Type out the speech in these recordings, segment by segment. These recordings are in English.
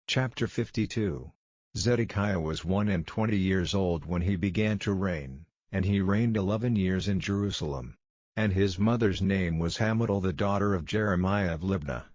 Chapter 52. Zedekiah was 21 years old when he began to reign, and he reigned 11 years in Jerusalem. And his mother's name was Hamutal the daughter of Jeremiah of Libnah.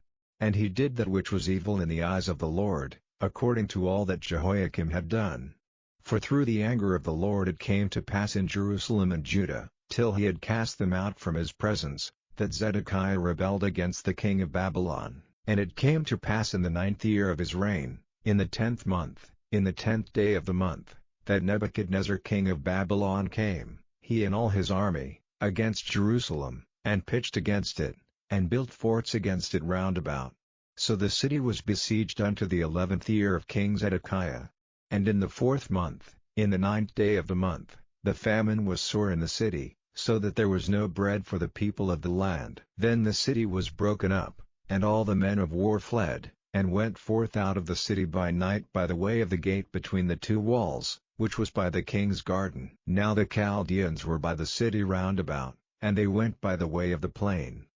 And he did that which was evil in the eyes of the Lord, according to all that Jehoiakim had done. For through the anger of the Lord it came to pass in Jerusalem and Judah, till he had cast them out from his presence, that Zedekiah rebelled against the king of Babylon. And it came to pass in the 9th year of his reign, in the 10th month, in the 10th day of the month, that Nebuchadnezzar king of Babylon came, he and all his army, against Jerusalem, and pitched against it, and built forts against it round about. So the city was besieged unto the 11th year of King Zedekiah. And in the 4th month, in the 9th day of the month, the famine was sore in the city, so that there was no bread for the people of the land. Then the city was broken up, and all the men of war fled, and went forth out of the city by night by the way of the gate between the two walls, which was by the king's garden. Now the Chaldeans were by the city round about, and they went by the way of the plain.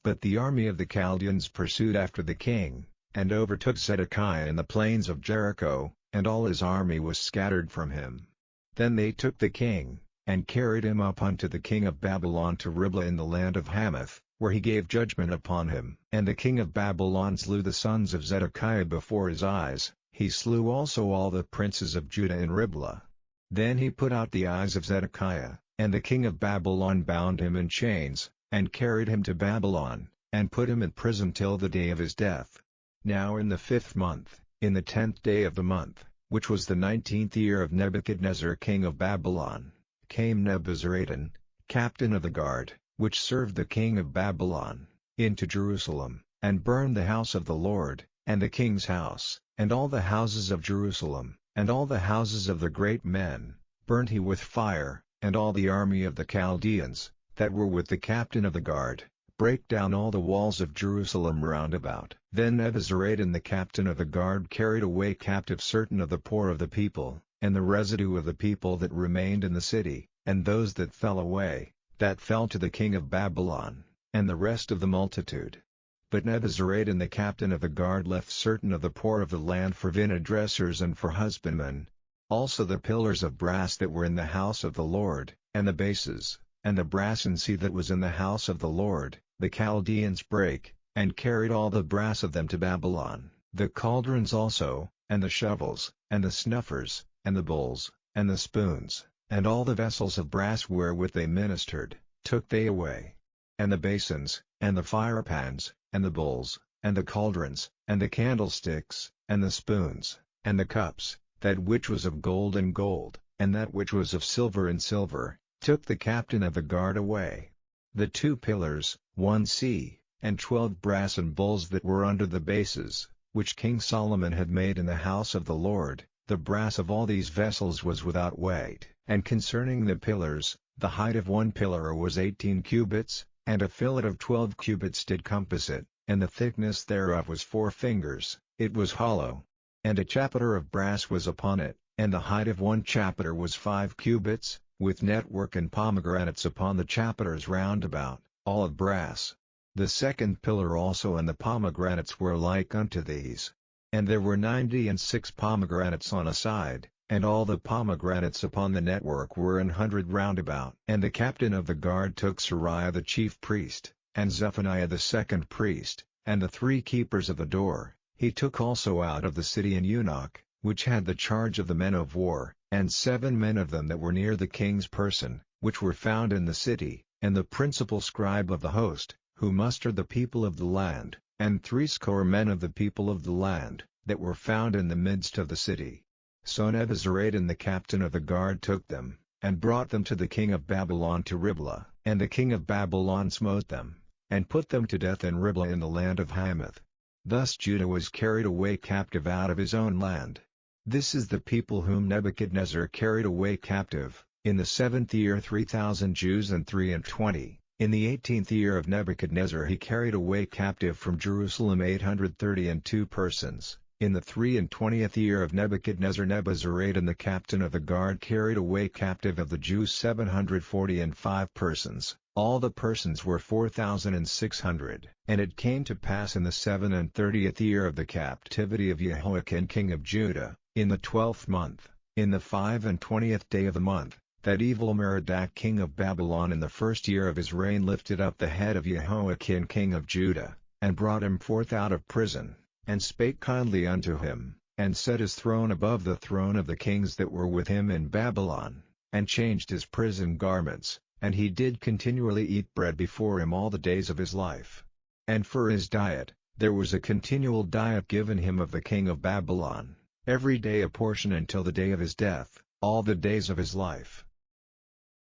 But the army of the Chaldeans pursued after the king, and overtook Zedekiah in the plains of Jericho, and all his army was scattered from him. Then they took the king, and carried him up unto the king of Babylon to Riblah in the land of Hamath, where he gave judgment upon him. And the king of Babylon slew the sons of Zedekiah before his eyes, he slew also all the princes of Judah in Riblah. Then he put out the eyes of Zedekiah, and the king of Babylon bound him in chains, and carried him to Babylon, and put him in prison till the day of his death. Now in the 5th month, in the 10th day of the month, which was the 19th year of Nebuchadnezzar king of Babylon, came Nebuzaradan, captain of the guard, which served the king of Babylon, into Jerusalem, and burned the house of the Lord, and the king's house, and all the houses of Jerusalem, and all the houses of the great men, burnt he with fire, and all the army of the Chaldeans, that were with the captain of the guard, brake down all the walls of Jerusalem round about. Then Nebuzaradan the captain of the guard carried away captive certain of the poor of the people, and the residue of the people that remained in the city, and those that fell away, that fell to the king of Babylon, and the rest of the multitude. But Nebuzaradan the captain of the guard left certain of the poor of the land for vineyard dressers and for husbandmen. Also the pillars of brass that were in the house of the Lord, and the bases, and the brass and sea that was in the house of the Lord, the Chaldeans brake, and carried all the brass of them to Babylon. The cauldrons also, and the shovels, and the snuffers, and the bowls, and the spoons, and all the vessels of brass wherewith they ministered, took they away. And the basins, and the firepans, and the bowls, and the cauldrons, and the candlesticks, and the spoons, and the cups, that which was of gold and gold, and that which was of silver and silver, took the captain of the guard away. The 2 pillars, 1 sea, and 12 brass and bowls that were under the bases, which King Solomon had made in the house of the Lord, the brass of all these vessels was without weight. And concerning the pillars, the height of 1 pillar was 18 cubits, and a fillet of 12 cubits did compass it, and the thickness thereof was 4 fingers, it was hollow. And a chapiter of brass was upon it, and the height of 1 chapiter was 5 cubits, with network and pomegranates upon the chapiters round about, all of brass. The 2nd pillar also and the pomegranates were like unto these. And there were 96 pomegranates on a side, and all the pomegranates upon the network were 100 round about. And the captain of the guard took Sariah the chief priest, and Zephaniah the 2nd priest, and the 3 keepers of the door. He took also out of the city an eunuch, which had the charge of the men of war, and 7 men of them that were near the king's person, which were found in the city, and the principal scribe of the host, who mustered the people of the land, and 80 men of the people of the land, that were found in the midst of the city. So Nebuzaradan the captain of the guard took them, and brought them to the king of Babylon to Riblah. And the king of Babylon smote them, and put them to death in Riblah in the land of Hamath. Thus Judah was carried away captive out of his own land. This is the people whom Nebuchadnezzar carried away captive, in the 7th year 3,000 Jews and 23. In the 18th year of Nebuchadnezzar he carried away captive from Jerusalem 832 persons. In the 23rd year of Nebuchadnezzar Nebuzaradan the captain of the guard carried away captive of the Jews 745 persons. All the persons were 4,600. And it came to pass in the 37th year of the captivity of Jehoiakim king of Judah, in the 12th month, in the 25th day of the month, that Evil-Merodach king of Babylon in the first year of his reign lifted up the head of Jehoiakim king of Judah, and brought him forth out of prison, and spake kindly unto him, and set his throne above the throne of the kings that were with him in Babylon, and changed his prison garments, and he did continually eat bread before him all the days of his life. And for his diet, there was a continual diet given him of the king of Babylon, every day a portion until the day of his death, all the days of his life.